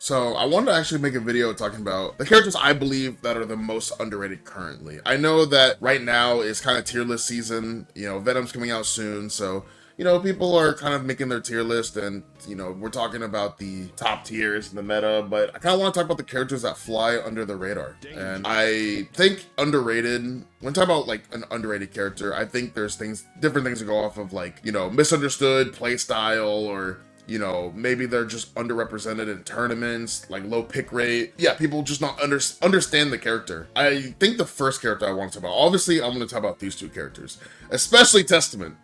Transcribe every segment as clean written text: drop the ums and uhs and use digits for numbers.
So I wanted to actually make a video talking about the characters I believe that are the most underrated currently. I know that right now is kind of tier list season. You know, Venom's coming out soon, so you know, people are kind of making their tier list, and you know, we're talking about the top tiers in the meta, but I kind of want to talk about the characters that fly under the radar. And I think underrated, when talking about like an underrated character, I think there's different things to go off of, like, you know, misunderstood play style, or you know, maybe they're just underrepresented in tournaments, like low pick rate. Yeah, people just not understand the character. I think the first character I want to talk about, obviously I'm going to talk about these two characters, especially Testament.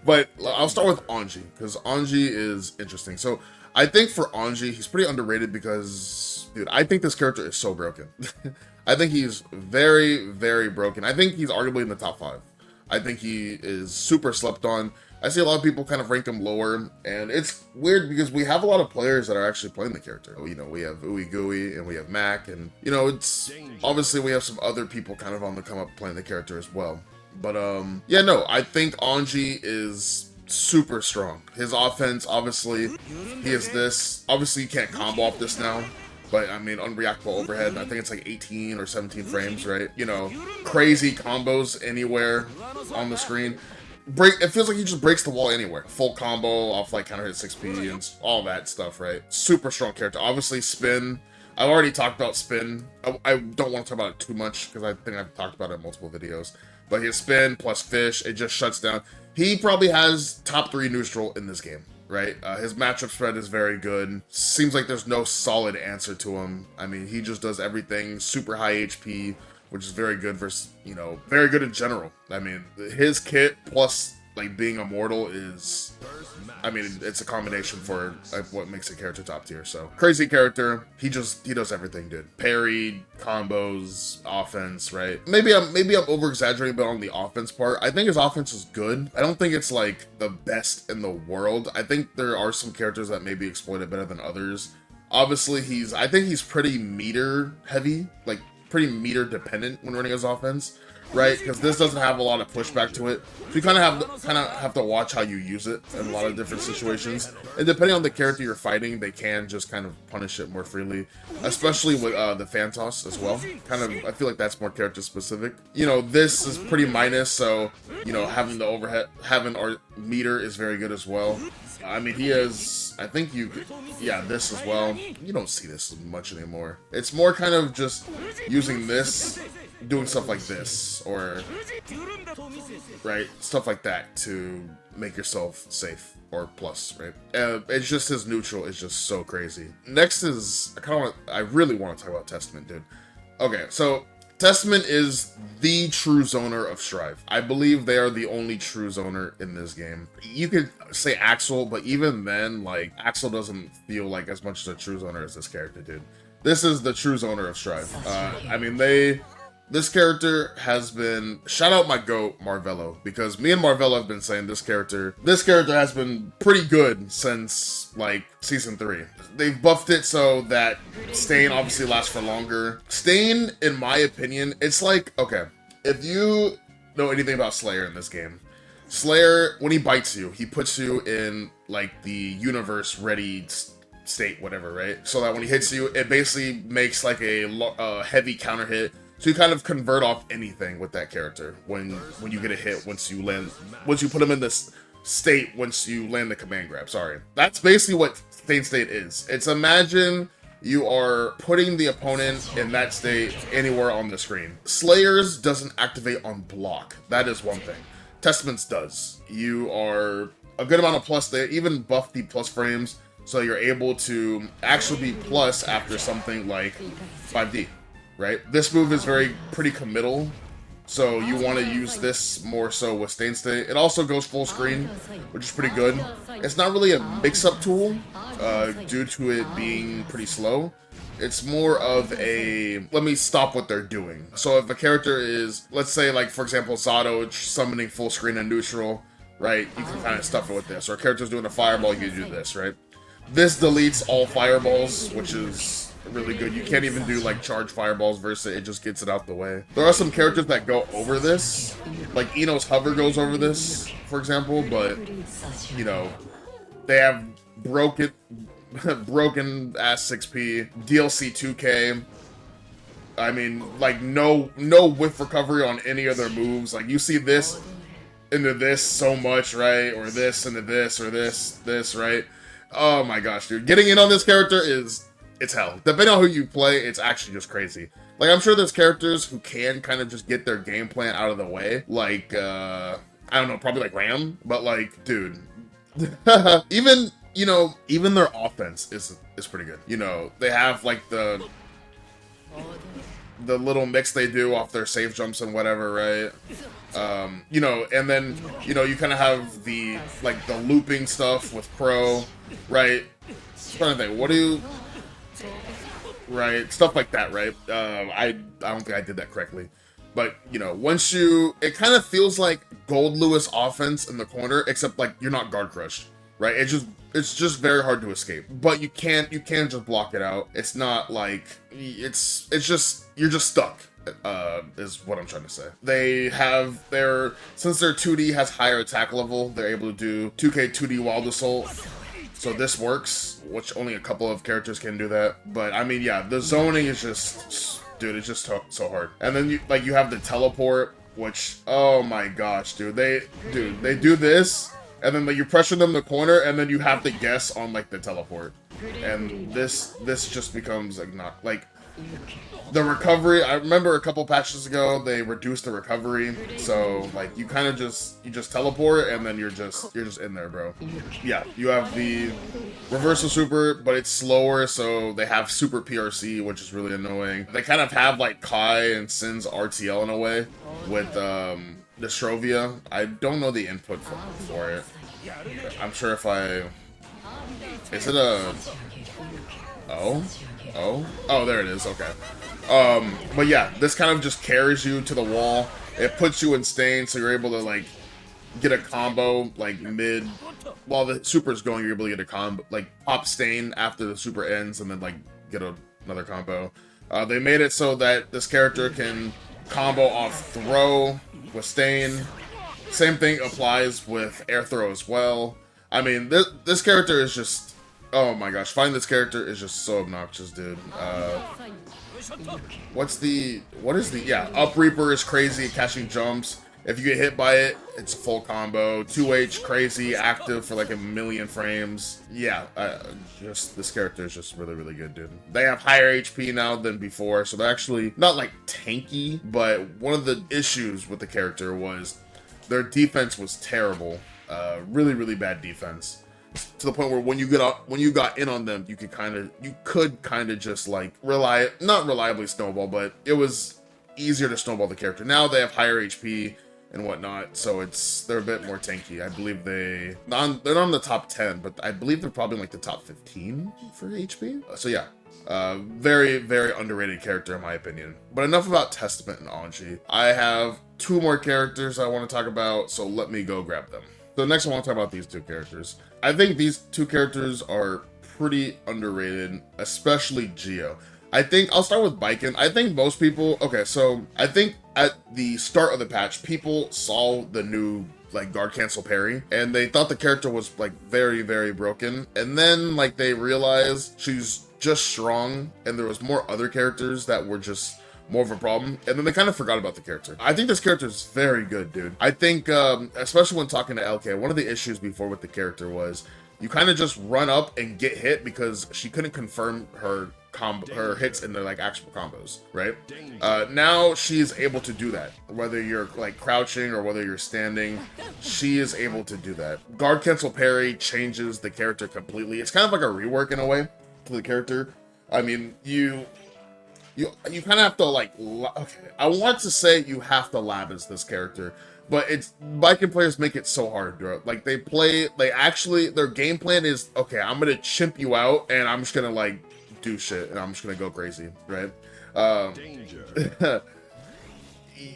But I'll start with Anji, because Anji is interesting. So I think for Anji, he's pretty underrated because, dude, I think this character is so broken. I think he's very, very broken. I think he's arguably in the top 5. I think he is super slept on. I see a lot of people kind of rank him lower, and it's weird because we have a lot of players that are actually playing the character. You know, we have Ooey Gooey and we have Mac, and you know, it's obviously we have some other people kind of on the come up playing the character as well. But yeah, no, I think Anji is super strong. His offense, obviously, he is this. Obviously, you can't combo off this now. But, I mean, unreactable overhead, I think it's like 18 or 17 frames, right? You know, crazy combos anywhere on the screen. It feels like he just breaks the wall anywhere. Full combo off like counter hit 6p and all that stuff, right? Super strong character. Obviously, spin. I've already talked about spin. I don't want to talk about it too much because I think I've talked about it in multiple videos. But his spin plus fish, it just shuts down. He probably has top 3 neutral in this game. Right? His matchup spread is very good. Seems like there's no solid answer to him. I mean, he just does everything. Super high HP, which is very good versus, you know, very good in general. I mean, his kit plus, like, being immortal is, I mean, it's a combination for like, what makes a character top tier. So, crazy character. He does everything, dude. Parry, combos, offense, right? Maybe I'm over-exaggerating, but on the offense part, I think his offense is good. I don't think it's, like, the best in the world. I think there are some characters that maybe exploit it better than others. Obviously, I think he's pretty meter heavy, like, pretty meter dependent when running his offense. Right, because this doesn't have a lot of pushback to it, so you kind of have to watch how you use it in a lot of different situations. And depending on the character you're fighting, they can just kind of punish it more freely, especially with the Phantos as well. Kind of, I feel like that's more character specific. You know, this is pretty minus, so you know, having the overhead, having our meter is very good as well. I mean, he has, I think yeah, this as well. You don't see this much anymore. It's more kind of just using this, doing stuff like this, or, right, stuff like that to make yourself safe, or plus, right? It's just his neutral is just so crazy. Next is, I really want to talk about Testament, dude. Okay, so Testament is the true zoner of Strive. I believe they are the only true zoner in this game. You could say Axel, but even then, like, Axel doesn't feel like as much as a true zoner as this character, dude. This is the true zoner of Strive. I mean, this character has been, shout out my GOAT, Marvello, because me and Marvello have been saying this character has been pretty good since, like, Season 3. They've buffed it so that Stain obviously lasts for longer. Stain, in my opinion, it's like, okay, if you know anything about Slayer in this game, Slayer, when he bites you, he puts you in, like, the universe ready state, whatever, right? So that when he hits you, it basically makes, like, a heavy counter hit. So you kind of convert off anything with that character when you get a hit once you put him in this state once you land the command grab. Sorry. That's basically what Stain State is. It's, imagine you are putting the opponent in that state anywhere on the screen. Slayers doesn't activate on block. That is one thing. Testaments does. You are a good amount of plus. They even buff the plus frames, so you're able to actually be plus after something like 5D. Right? This move is pretty committal, so you want to use this more so with Stain State. It also goes full screen, which is pretty good. It's not really a mix-up tool, due to it being pretty slow. It's more of a, let me stop what they're doing. So if a character is, let's say, like, for example, Zato summoning full screen and neutral, right? You can kind of stuff it with this. Or a character's doing a fireball, you can do this, right? This deletes all fireballs, which is really good. You can't even do like charge fireballs versus it just gets it out the way. There are some characters that go over this, like Ino's hover goes over this, for example, but you know, they have broke it broken ass 6P, DLC 2K. I mean, like no whiff recovery on any other moves. Like you see this into this so much, right? Or this into this, or this, right? Oh my gosh, dude. Getting in on this character it's hell. Depending on who you play, it's actually just crazy. Like, I'm sure there's characters who can kind of just get their game plan out of the way. Like, I don't know, probably like Ram. But like, dude. even, you know, even their offense is pretty good. You know, they have like the little mix they do off their safe jumps and whatever, right? You know, and then, you know, you kind of have the, like, the looping stuff with Pro, right? I'm trying to think, what do you... Right, stuff like that, right? I don't think I did that correctly. But, you know, once you... It kind of feels like Gold Lewis offense in the corner, except, like, you're not guard crushed, right? It's just very hard to escape. But you can't just block it out. It's not like... It's just... You're just stuck. Is what I'm trying to say. They have since their 2D has higher attack level, they're able to do 2K 2D Wild Assault. So this works, which only a couple of characters can do that. But I mean, yeah, the zoning is just, dude, it's just so hard. And then you have the teleport, which, oh my gosh, dude, they do this, and then like, you pressure them in the corner, and then you have to guess on like the teleport, and this just becomes like not like. The recovery, I remember a couple patches ago, they reduced the recovery, so, like, you kind of you just teleport, and then you're just in there, bro. Yeah, you have the reversal super, but it's slower, so they have super PRC, which is really annoying. They kind of have, like, Kai and Sin's RTL in a way, with, the Strovia. I don't know the input for it. I'm sure if I... Is it a... Oh, there it is, okay. But yeah, this kind of just carries you to the wall. It puts you in stain, so you're able to, like, get a combo, like, mid. While the super's going, you're able to get a combo, like, pop stain after the super ends, and then, like, get another combo. They made it so that this character can combo off throw with stain. Same thing applies with air throw as well. I mean, this character is just... Oh my gosh, finding this character is just so obnoxious, dude. Yeah, Up Reaper is crazy, catching jumps. If you get hit by it, it's a full combo. 2H, crazy, active for like a million frames. Yeah, this character is just really, really good, dude. They have higher HP now than before, so they're actually not like tanky, but one of the issues with the character was their defense was terrible. Really, really bad defense. To the point where when you got in on them, you could kind of just like not reliably snowball, but it was easier to snowball the character. Now they have higher HP and whatnot, so they're a bit more tanky. I believe they're not in the top 10, but I believe they're probably in like the top 15 for HP. So yeah, very, very underrated character in my opinion. But enough about Testament and Anji. I have two more characters I want to talk about, so let me go grab them. So next I want to talk about these two characters. I think these two characters are pretty underrated, especially Geo. I think I'll start with Baiken. I think most people, okay, so I think at the start of the patch, people saw the new like guard cancel parry, and they thought the character was like very, very broken. And then like they realized she's just strong, and there was more other characters that were just more of a problem, and then they kind of forgot about the character. I think this character is very good, dude. I think, especially when talking to LK, one of the issues before with the character was you kind of just run up and get hit because she couldn't confirm her hits in the like actual combos, right? Now she is able to do that. Whether you're like crouching or whether you're standing, she is able to do that. Guard cancel parry changes the character completely. It's kind of like a rework in a way to the character. I mean, you kind of have to like, okay, I want to say you have to lab as this character, but Baiken players make it so hard, bro. Like their game plan is, okay, I'm gonna chimp you out and I'm just gonna like do shit and I'm just gonna go crazy, right? Danger.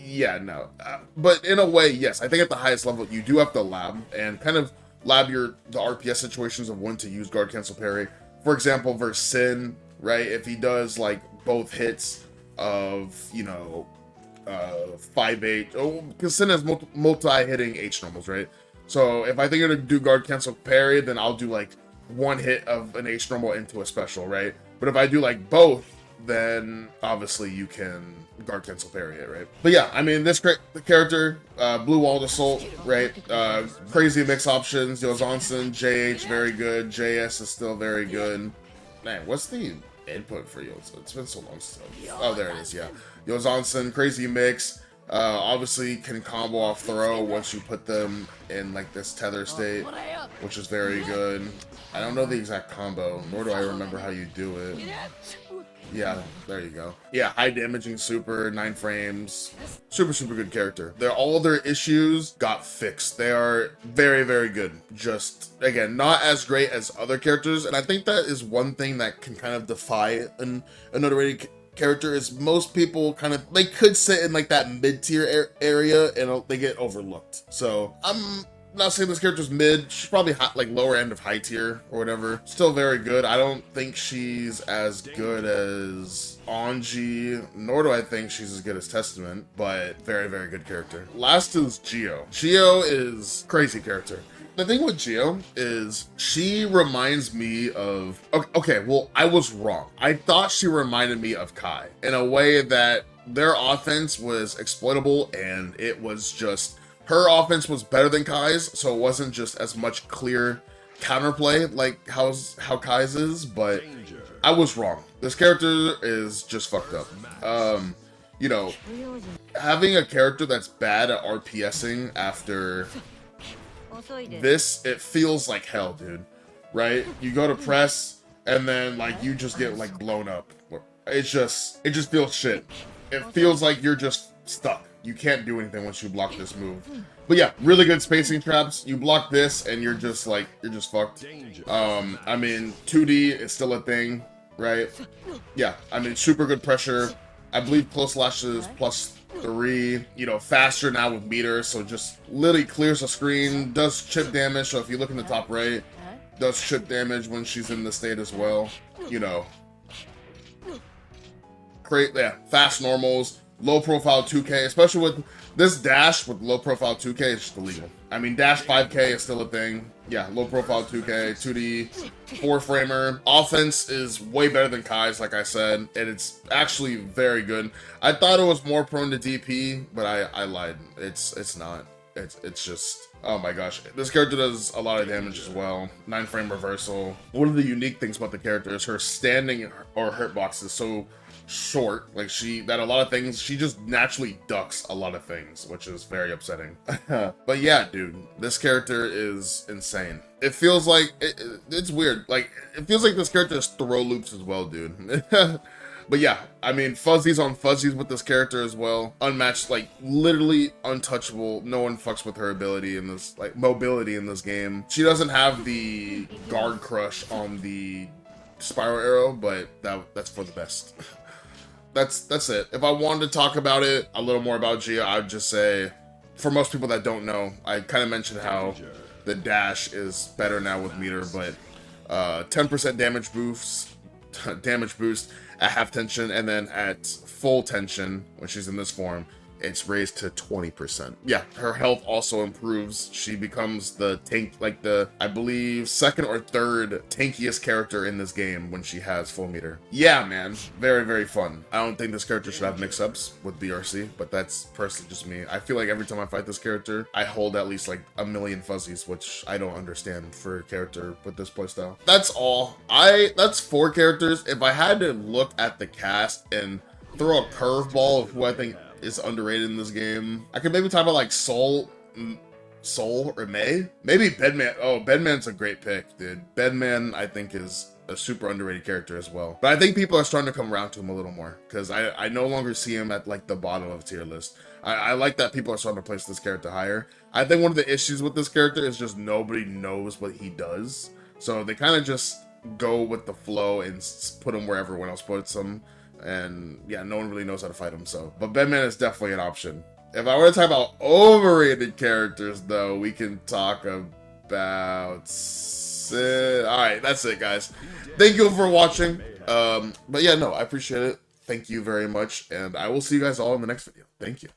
Yeah, no. But in a way, yes, I think at the highest level, you do have to lab and kind of lab the RPS situations of when to use guard cancel parry. For example, versus Sin, right? If he does like both hits of, 5-8, because Sin has multi-hitting H normals, right? So if I think you're gonna do guard cancel parry, then I'll do like one hit of an H normal into a special, right? But if I do like both, then obviously you can guard cancel parry it, right? But yeah, I mean, this the character, Blue Walled Assault, right? Crazy mix options. Yozansen, JH, very good. JS is still very good. Man, what's the input for Yoza? It's been so long since oh, there it is, yeah. Yozansen, crazy mix. Obviously can combo off throw once you put them in like this tether state, which is very good. I don't know the exact combo, nor do I remember how you do it. Yeah, there you go. Yeah, high damaging super, 9 frames. Super good character. All their issues got fixed. They are very, very good. Just, again, not as great as other characters. And I think that is one thing that can kind of defy an underrated character is most people kind of, they could sit in like that mid-tier area and they get overlooked. So I'm not saying this character's mid. She's probably like lower end of high tier or whatever. Still very good. I don't think she's as good as Anji, nor do I think she's as good as Testament, but very, very good character. Last is Gio. Gio is crazy character. The thing with Gio is she reminds me of, okay, well, I was wrong. I thought she reminded me of Kai in a way that their offense was exploitable and it was just, her offense was better than Kai's, so it wasn't just as much clear counterplay like how Kai's is, but I was wrong. This character is just fucked up. You know, having a character that's bad at RPSing after this, it feels like hell, dude. Right? You go to press, and then like you just get like blown up. It just feels shit. It feels like you're just stuck. You can't do anything once you block this move. But yeah, really good spacing traps. You block this and you're just fucked. I mean, 2D is still a thing, right? Yeah, I mean, super good pressure. I believe close slash is +3, you know, faster now with meter, so just literally clears the screen, does chip damage, so if you look in the top right, does chip damage when she's in the state as well, you know. Yeah, fast normals, low profile 2K, especially with this dash with low profile 2K, is just illegal. I mean, dash 5K is still a thing. Yeah, low profile 2K, 2D, 4-framer. Offense is way better than Kai's, like I said, and it's actually very good. I thought it was more prone to DP, but I lied. It's not. It's just, oh my gosh. This character does a lot of damage as well. 9-frame reversal. One of the unique things about the character is her standing or hitbox is so short, like that a lot of things, she just naturally ducks a lot of things, which is very upsetting. But yeah, dude, this character is insane. It feels like, it's weird, like, it feels like this character has throw loops as well, dude. But yeah, I mean, fuzzies on fuzzies with this character as well. Unmatched, like, literally untouchable. No one fucks with her ability in this, like, mobility in this game. She doesn't have the guard crush on the spiral arrow, but that's for the best. That's it. If I wanted to talk about it a little more about Gia, I'd just say, for most people that don't know, I kind of mentioned how the dash is better now with meter, but 10% damage boost at half tension, and then at full tension, when she's in this form, it's raised to 20%. Yeah, her health also improves. She becomes the tank, like the, I believe, second or third tankiest character in this game when she has full meter. Yeah, man, very, very fun. I don't think this character should have mix-ups with BRC, but that's personally just me. I feel like every time I fight this character, I hold at least like a million fuzzies, which I don't understand for a character with this playstyle. That's all. That's 4 characters. If I had to look at the cast and throw a curveball of who I think is underrated in this game, I could maybe talk about like Soul or May. Maybe Bedman. Oh, Bedman's a great pick, dude. Bedman, I think, is a super underrated character as well. But I think people are starting to come around to him a little more, because I no longer see him at like the bottom of tier list. I like that people are starting to place this character higher. I think one of the issues with this character is just nobody knows what he does. So they kind of just go with the flow and put him where everyone else puts him. And yeah, no one really knows how to fight him, so. But Bedman is definitely an option. If I were to talk about overrated characters, though, we can talk about... Alright, that's it, guys. Thank you for watching. But yeah, no, I appreciate it. Thank you very much, and I will see you guys all in the next video. Thank you.